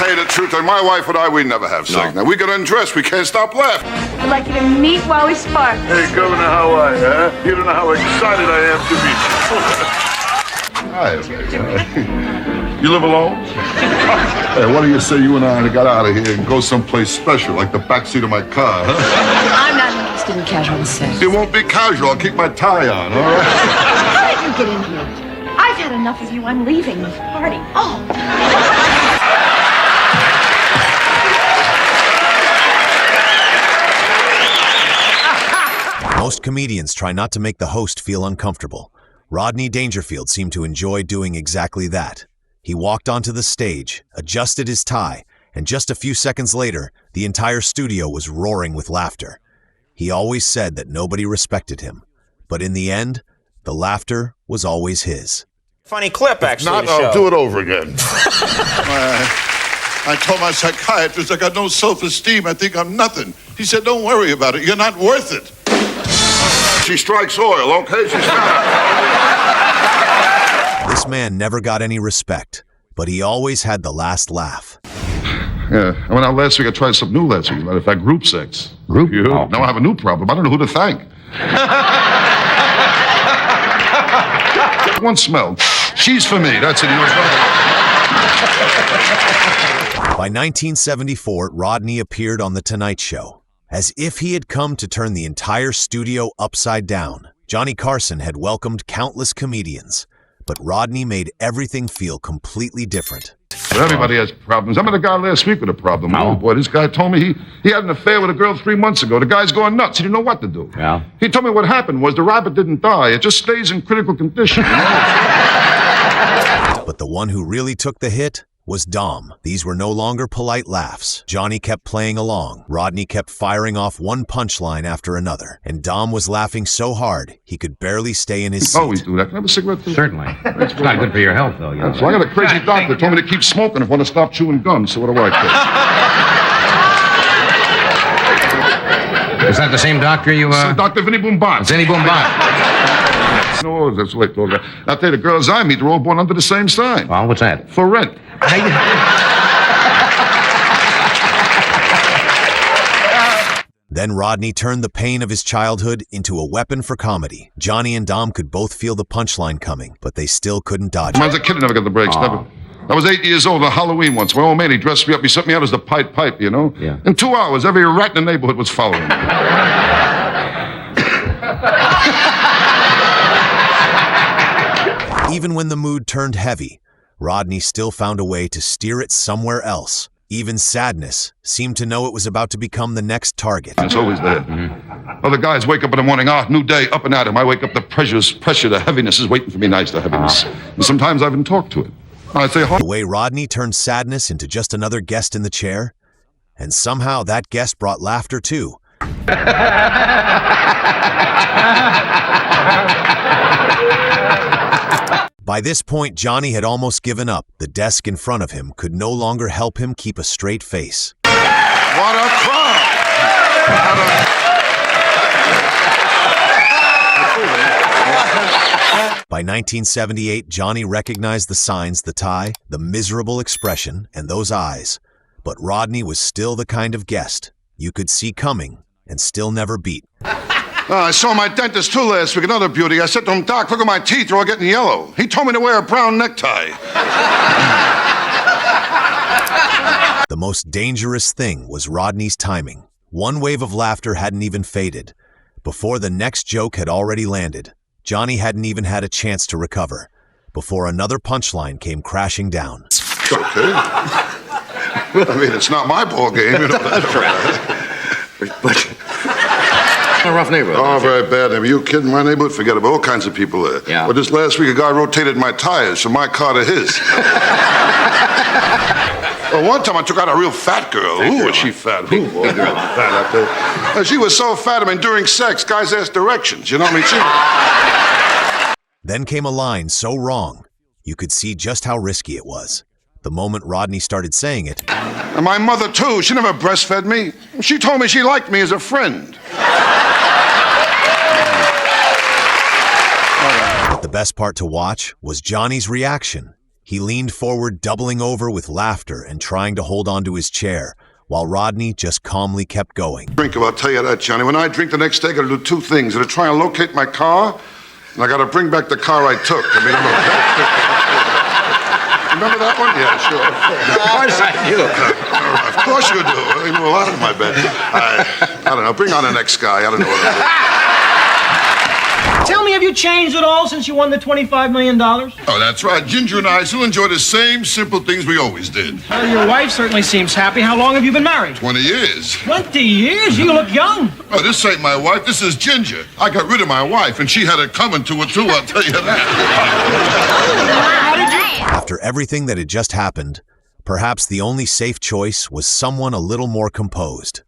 tell you the truth, and my wife and I, we never have sex. Now, we get undressed, we can't stop laughing. I'd like you to meet while we spark. Hey, Governor, how are you, huh? You don't know how excited I am to meet you. Hi. You live alone? Hey, why don't you say you and I got out of here and go someplace special, like the backseat of my car, huh? I'm not interested in casual sex. It won't be casual. I'll keep my tie on, all right? How did you get in here? I've had enough of you. I'm leaving this party. Oh. Most comedians try not to make the host feel uncomfortable. Rodney Dangerfield seemed to enjoy doing exactly that. He walked onto the stage, adjusted his tie, and just a few seconds later, the entire studio was roaring with laughter. He always said that nobody respected him, but in the end, the laughter was always his. Funny clip, actually. Not, I'll do it over again. I told my psychiatrist I got no self-esteem. I think I'm nothing. He said, don't worry about it. You're not worth it. She strikes oil, okay? She's not. This man never got any respect, but he always had the last laugh. Yeah, I went out last week. I tried something new last week. Matter of fact, group sex. Group? You? Oh. Now I have a new problem. I don't know who to thank. One smell. She's for me. That's it. By 1974, Rodney appeared on The Tonight Show. As if he had come to turn the entire studio upside down, Johnny Carson had welcomed countless comedians, but Rodney made everything feel completely different. But everybody has problems. I met a guy last week with a problem. No. Oh, boy, this guy told me he had an affair with a girl 3 months ago. The guy's going nuts. He didn't know what to do. Yeah. He told me what happened was the rabbit didn't die. It just stays in critical condition. You know? But the one who really took the hit was Dom. These were no longer polite laughs. Johnny kept playing along. Rodney kept firing off one punchline after another. And Dom was laughing so hard, he could barely stay in his seat. Always do that. Can I have a cigarette, too? Certainly. It's not good for your health, though. You know. So I got a crazy doctor told me to keep smoking if I want to stop chewing gum. So what do I Is that the same doctor you, say? Dr. Vinny Boomban. Vinny Boomban. No, that's what I told her. I'll tell you, the girls I meet, they're all born under the same sign. Well, what's that? For rent. Then Rodney turned the pain of his childhood into a weapon for comedy. Johnny and Dom could both feel the punchline coming, but they still couldn't dodge When I it. was a kid, I never got the breaks. Oh. Never. I was 8 years old on Halloween once. My old man, he dressed me up. He set me out as the Pied Pipe, you know? Yeah. In 2 hours, every rat in the neighborhood was following me. Even when the mood turned heavy, Rodney still found a way to steer it somewhere else. Even sadness seemed to know it was about to become the next target. It's always there. Other guys wake up in the morning, new day, up and at 'em. I wake up, the pressure, the heaviness is waiting for me. Nice, the heaviness. And sometimes I even talk to it. I'd say, The way Rodney turned sadness into just another guest in the chair, and somehow that guest brought laughter too. By this point, Johnny had almost given up. The desk in front of him could no longer help him keep a straight face. what a crowd! By 1978, Johnny recognized the signs, the tie, the miserable expression, and those eyes. But Rodney was still the kind of guest you could see coming and still never beat. I saw my dentist, too, last week, another beauty. I said to him, Doc, look at my teeth, they're all getting yellow. He told me to wear a brown necktie. The most dangerous thing was Rodney's timing. One wave of laughter hadn't even faded. Before the next joke had already landed, Johnny hadn't even had a chance to recover before another punchline came crashing down. It's okay. I mean, it's not my ball game, you know. But a rough neighborhood. Oh, very bad. Are you kidding? My neighborhood? Forget about all kinds of people there. Yeah. But this last week, a guy rotated my tires from my car to his. Well, one time I took out a real fat girl. Ooh, was she fat? Ooh, boy, fat out there. She was so fat, I mean, during sex, guys asked directions. You know what I mean? Then came a line so wrong, you could see just how risky it was. The moment Rodney started saying it, And my mother, too. She never breastfed me. She told me she liked me as a friend. but the best part to watch was Johnny's reaction. He leaned forward, doubling over with laughter and trying to hold onto his chair, while Rodney just calmly kept going. Drink, I'll tell you that, Johnny. When I drink the next day, I gotta do two things. I gotta try and locate my car, and I gotta bring back the car I took. Remember that one? Yeah, sure. Of course I do. Of course you do. You know a lot of my bed. I don't know. Bring on the next guy. I don't know what it is. Tell me, have you changed at all since you won the $25 million? Oh, that's right. Ginger and I still enjoy the same simple things we always did. Well, your wife certainly seems happy. How long have you been married? 20 years. 20 years? You look young. Oh, this ain't my wife. This is Ginger. I got rid of my wife, and she had it coming to her, too, I'll tell you that. How did you... After everything that had just happened, perhaps the only safe choice was someone a little more composed.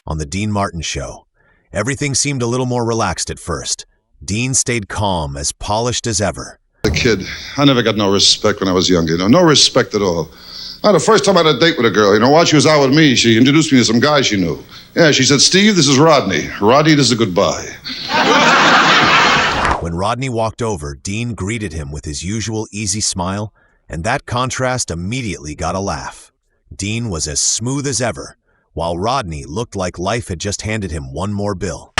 On the Dean Martin Show, everything seemed a little more relaxed at first. Dean stayed calm, as polished as ever. The kid, I never got no respect when I was younger, no respect at all. The first time I had a date with a girl, while she was out with me, she introduced me to some guy she knew. Yeah, she said, Steve, this is Rodney. Rodney, this is a goodbye. When Rodney walked over, Dean greeted him with his usual easy smile, and that contrast immediately got a laugh. Dean was as smooth as ever, while Rodney looked like life had just handed him one more bill.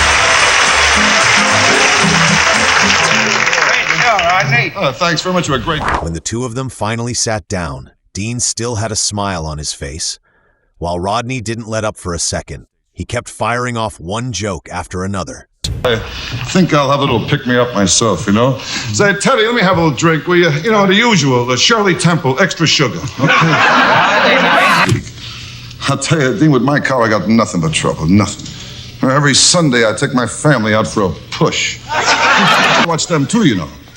Rodney. Thanks very much. You were great. When the two of them finally sat down, Dean still had a smile on his face, while Rodney didn't let up for a second. He kept firing off one joke after another. I think I'll have a little pick-me-up myself, Say, Teddy, let me have a little drink, will you? The usual, the Shirley Temple, extra sugar. Okay. I'll tell you, Dean, with my car, I got nothing but trouble, nothing. Every Sunday, I take my family out for a push. I watch them, too,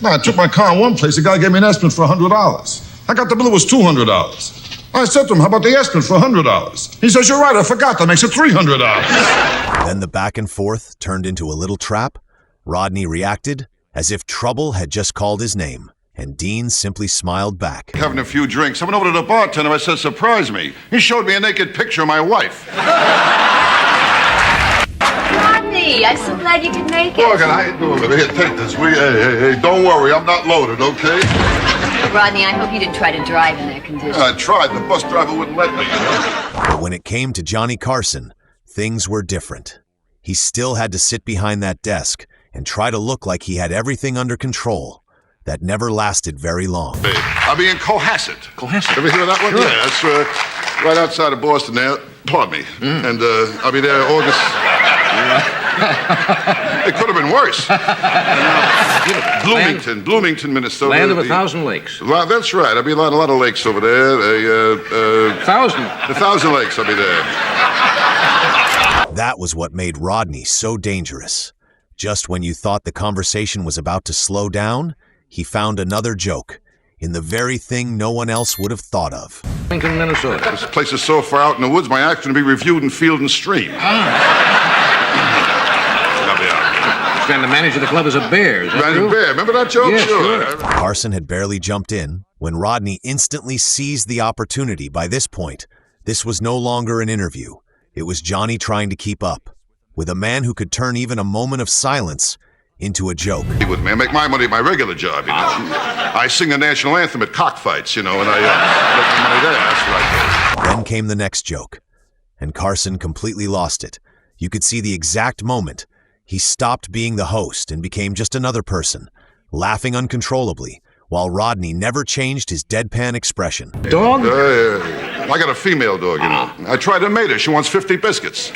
I took my car in one place, the guy gave me an estimate for $100. I got the bill, it was $200. I said to him, how about the estimate for $100? He says, you're right, I forgot, that makes it $300. Then the back and forth turned into a little trap. Rodney reacted as if trouble had just called his name, and Dean simply smiled back. Having a few drinks, I went over to the bartender, I said, surprise me. He showed me a naked picture of my wife. Rodney, I'm so glad you could make it. Look, how you doing, baby? Here, take this. Hey, don't worry, I'm not loaded, okay? Rodney, I hope you didn't try to drive in that condition. I tried. The bus driver wouldn't let me, But when it came to Johnny Carson, things were different. He still had to sit behind that desk and try to look like he had everything under control. That never lasted very long. Hey, I'll be in Cohasset. Cohasset? Ever hear of that one? Sure. Yeah, that's right outside of Boston there. Pardon me. And I'll be there August... It could have been worse. Bloomington, Minnesota. Land of 1,000 lakes. Well, that's right. I'll be a lot of lakes over there. 1,000. 1,000 lakes, I'll be there. That was what made Rodney so dangerous. Just when you thought the conversation was about to slow down, he found another joke in the very thing no one else would have thought of. Lincoln, Minnesota. This place is so far out in the woods, my act's going to be reviewed in Field and Stream. And the manager of the club is a bear, is that Bear. true? Remember that joke? Yes, sure. Carson had barely jumped in when Rodney instantly seized the opportunity. By this point, this was no longer an interview. It was Johnny trying to keep up with a man who could turn even a moment of silence into a joke. With me, I make my money at my regular job, I sing the national anthem at cockfights, and I make my money there. That's what I do. Then came the next joke, and Carson completely lost it. You could see the exact moment he stopped being the host and became just another person, laughing uncontrollably, while Rodney never changed his deadpan expression. Dog? I got a female dog, I tried to mate her. She wants 50 biscuits.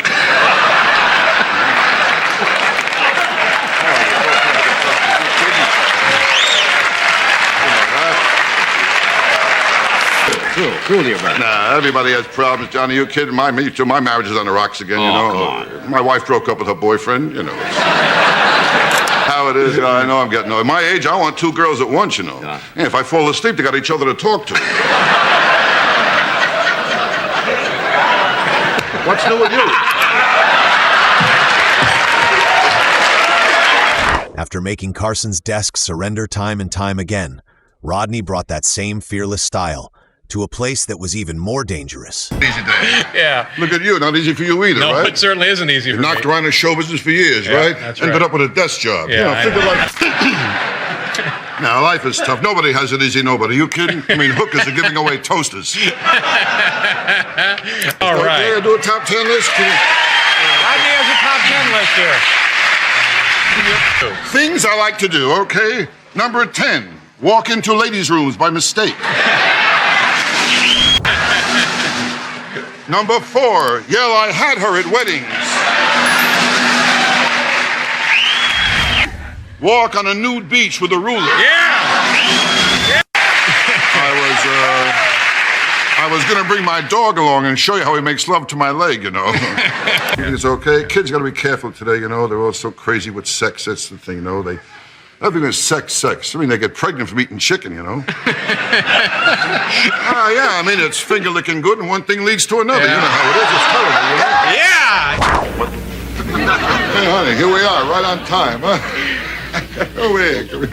True, dear brother. Nah, everybody has problems, Johnny. You kidding? Me too. My marriage is on the rocks again, Come on. My wife broke up with her boyfriend, It's how it is. I know I'm getting old. At my age, I want two girls at once, Yeah, if I fall asleep, they got each other to talk to. What's new with you? After making Carson's desk surrender time and time again, Rodney brought that same fearless style, to a place that was even more dangerous. Easy day. Yeah. Look at you, not easy for you either, No, right? it certainly isn't easy for me. Knocked around in show business for years, Yeah, right? that's Ended right. up with a desk job. Yeah, I figure know. like... Now, life is tough. Nobody has it easy, nobody. You kidding? I mean, hookers are giving away toasters. All right. Okay, do a top 10 list. Rodney has a top 10 list here. Things I like to do, okay? Number 10, walk into ladies' rooms by mistake. Number 4, yell I had her at weddings. Walk on a nude beach with a ruler. Yeah. I was gonna bring my dog along and show you how he makes love to my leg, you know. It's okay. Kids gotta be careful today, you know. They're all so crazy with sex. That's the thing, you know. Everything is sex. I mean, they get pregnant from eating chicken, you know. Yeah, I mean, it's finger licking good and one thing leads to another. Yeah. You know how it is. It's terrible, you know. Yeah. Hey, honey, here we are, right on time, huh? Over here.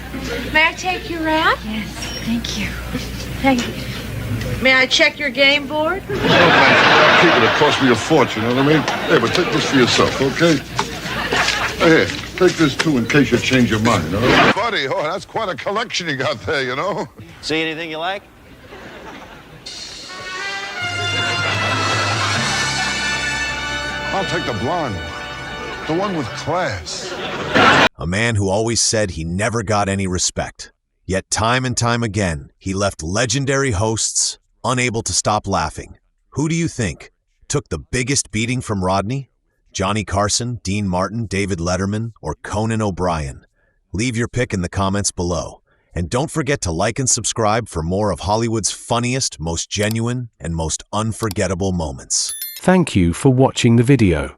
May I take you around? Yes, thank you. Thank you. May I check your game board? Keep it. It cost me a fortune, you know what I mean? Hey, but take this for yourself, okay? Hey, here, take this too in case you change your mind, you know? Buddy, oh, that's quite a collection you got there, you know? See anything you like? I'll take the blonde. The one with class. A man who always said he never got any respect. Yet time and time again, he left legendary hosts unable to stop laughing. Who do you think took the biggest beating from Rodney? Johnny Carson, Dean Martin, David Letterman, or Conan O'Brien? Leave your pick in the comments below. And don't forget to like and subscribe for more of Hollywood's funniest, most genuine, and most unforgettable moments. Thank you for watching the video.